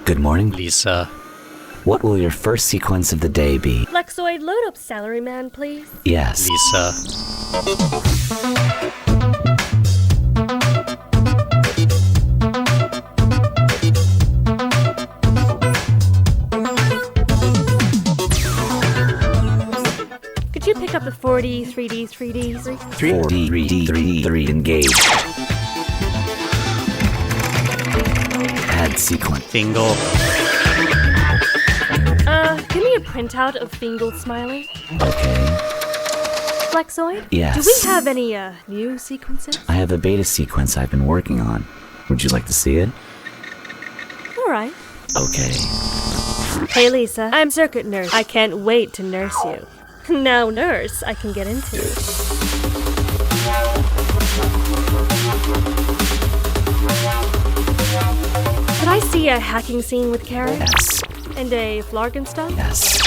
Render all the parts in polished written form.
Good morning. Lisa. What will your first sequence of the day be? Flexoid, load up Celeryman, please. Yes. Lisa. Could you pick up the 4D, 3D, 3D? 3D, 3D, engage. Add sequence. Fingal. Give me a printout of Fingal smiling. Okay. Flexoid? Yes. Do we have any, new sequences? I have a beta sequence I've been working on. Would you like to see it? Alright. Okay. Hey Lisa, I'm Circuit Nurse. I can't wait to nurse you. Now nurse, I can get into. Could I see a hacking scene with Karen? Yes. And a Flargenstock? Yes.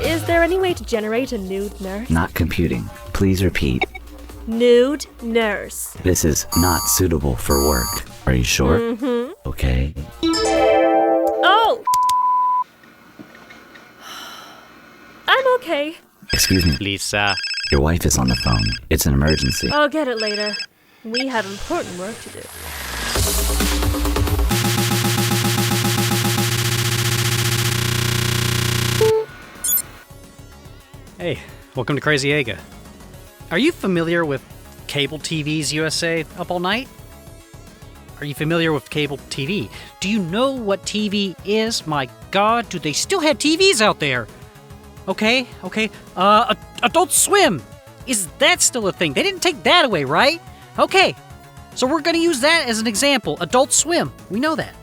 Is there any way to generate a nude nurse? Not computing. Please repeat. Nude nurse. This is not suitable for work. Are you sure? Mm-hmm. Okay. Oh! I'm okay. Excuse me. Lisa. Your wife is on the phone. It's an emergency. I'll get it later. We have important work to do. Hey, welcome to Crazy Aga. Are you familiar with Cable TV's USA Up All Night? Are you familiar with cable TV? Do you know what TV is? My God, do they still have TVs out there? Okay. Adult Swim. Is that still a thing? They didn't take that away, right? Okay. So we're going to use that as an example. Adult Swim. We know that.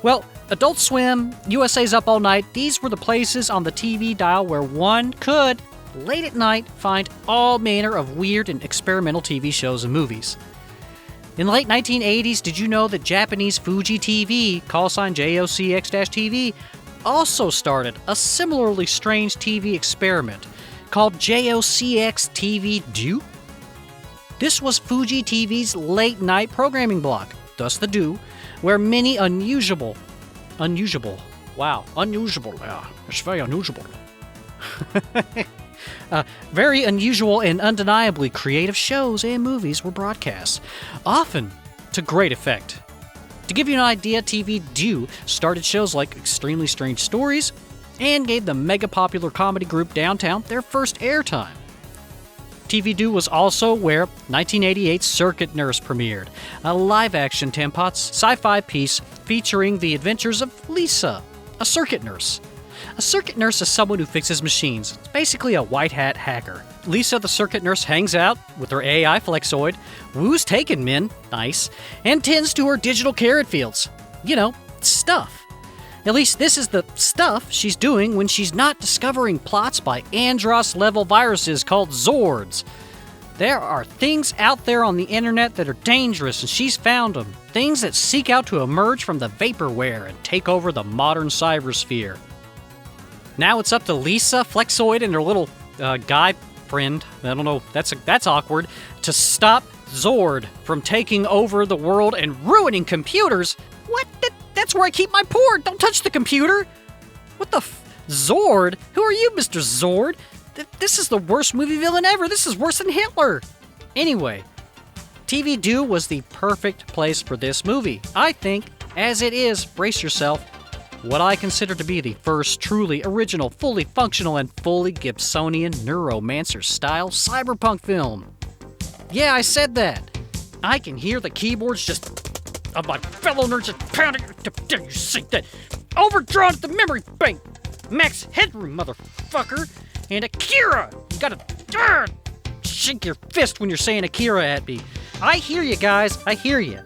Well, Adult Swim, USA's Up All Night, these were the places on the TV dial where one could, late at night, find all manner of weird and experimental TV shows and movies. In the late 1980s, did you know that Japanese Fuji TV, callsign jocx-tv, also started a similarly strange TV experiment called jocx-tv Do? This was Fuji TV's late-night programming block, thus the Do, where many unusual, yeah, it's very unusual. Very unusual and undeniably creative shows and movies were broadcast, often to great effect. To give you an idea, TV Do started shows like Extremely Strange Stories and gave the mega popular comedy group Downtown their first airtime. TV Do was also where 1988's Circuit Nurse premiered, a live-action Tampot's sci-fi piece featuring the adventures of Lisa, a circuit nurse. A circuit nurse is someone who fixes machines. It's basically a white hat hacker. Lisa, the circuit nurse, hangs out with her AI Flexoid, woos taken men, nice, and tends to her digital carrot fields. You know, stuff. At least this is the stuff she's doing when she's not discovering plots by Andros-level viruses called Zords. There are things out there on the internet that are dangerous, and she's found them. Things that seek out to emerge from the vaporware and take over the modern cybersphere. Now it's up to Lisa, Flexoid, and her little guy friend, I don't know, that's awkward, to stop Zord from taking over the world and ruining computers. What? That's where I keep my port. Don't touch the computer. What the Zord? Who are you, Mr. Zord? This is the worst movie villain ever. This is worse than Hitler. Anyway, TV Do was the perfect place for this movie. I think, as it is, brace yourself, what I consider to be the first truly original, fully functional, and fully Gibsonian Neuromancer-style cyberpunk film. Yeah, I said that. I can hear the keyboards of my fellow nerds just pounding. You see that? Overdrawn at the memory bank. Max Headroom, motherfucker. And Akira. You gotta shake your fist when you're saying Akira at me. I hear you, guys. I hear you.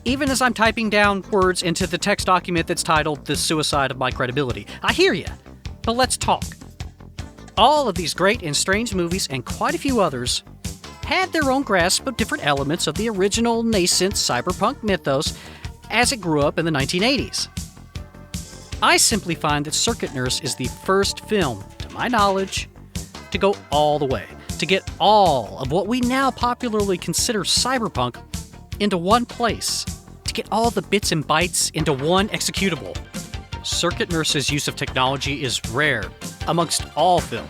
Even as I'm typing down words into the text document that's titled The Suicide of My Credibility. I hear you. But let's talk. All of these great and strange movies, and quite a few others, had their own grasp of different elements of the original nascent cyberpunk mythos as it grew up in the 1980s. I simply find that Circuit Nurse is the first film, to my knowledge, to go all the way, to get all of what we now popularly consider cyberpunk into one place. to get all the bits and bytes into one executable. Circuit Nurse's use of technology is rare amongst all film,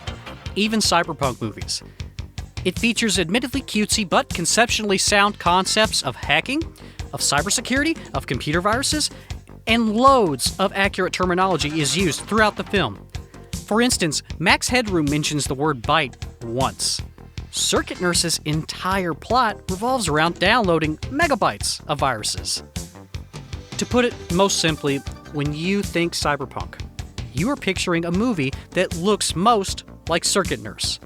even cyberpunk movies. It features admittedly cutesy but conceptually sound concepts of hacking, of cybersecurity, of computer viruses, and loads of accurate terminology is used throughout the film. For instance, Max Headroom mentions the word byte once. Circuit Nurse's entire plot revolves around downloading megabytes of viruses. To put it most simply, when you think cyberpunk, you are picturing a movie that looks most like Circuit Nurse.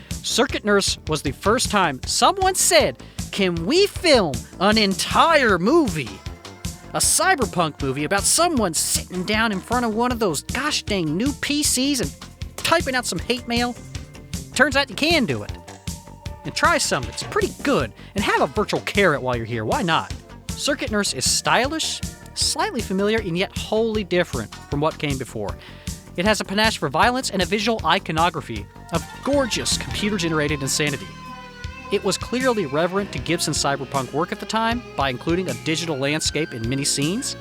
Circuit Nurse was the first time someone said, "Can we film an entire movie? A cyberpunk movie about someone sitting down in front of one of those gosh dang new PCs and typing out some hate mail?" Turns out you can do it. And try some, it's pretty good. And have a virtual carrot while you're here, why not? Circuit Nurse is stylish, slightly familiar, and yet wholly different from what came before. It has a panache for violence and a visual iconography of gorgeous computer-generated insanity. It was clearly reverent to Gibson's cyberpunk work at the time by including a digital landscape in many scenes.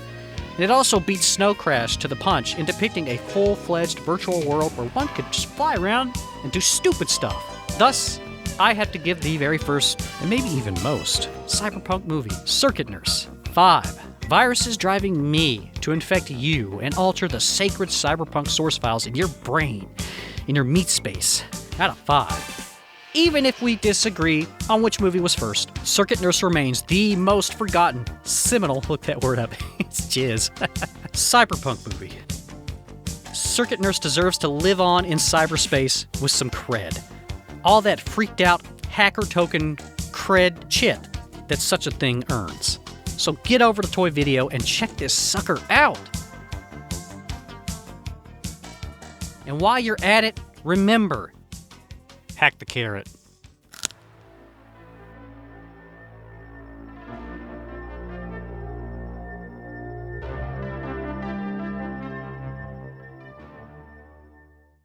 And it also beats Snow Crash to the punch in depicting a full-fledged virtual world where one could just fly around and do stupid stuff. Thus, I have to give the very first, and maybe even most, cyberpunk movie, Circuit Nurse, 5 viruses driving me to infect you and alter the sacred cyberpunk source files in your brain, in your meat space, out of 5. Even if we disagree on which movie was first, Circuit Nurse remains the most forgotten, seminal, look that word up, it's jizz, cyberpunk movie. Circuit Nurse deserves to live on in cyberspace with some cred. All that freaked out hacker token cred chit that such a thing earns. So get over to Toy Video and check this sucker out. And while you're at it, remember, hack the carrot.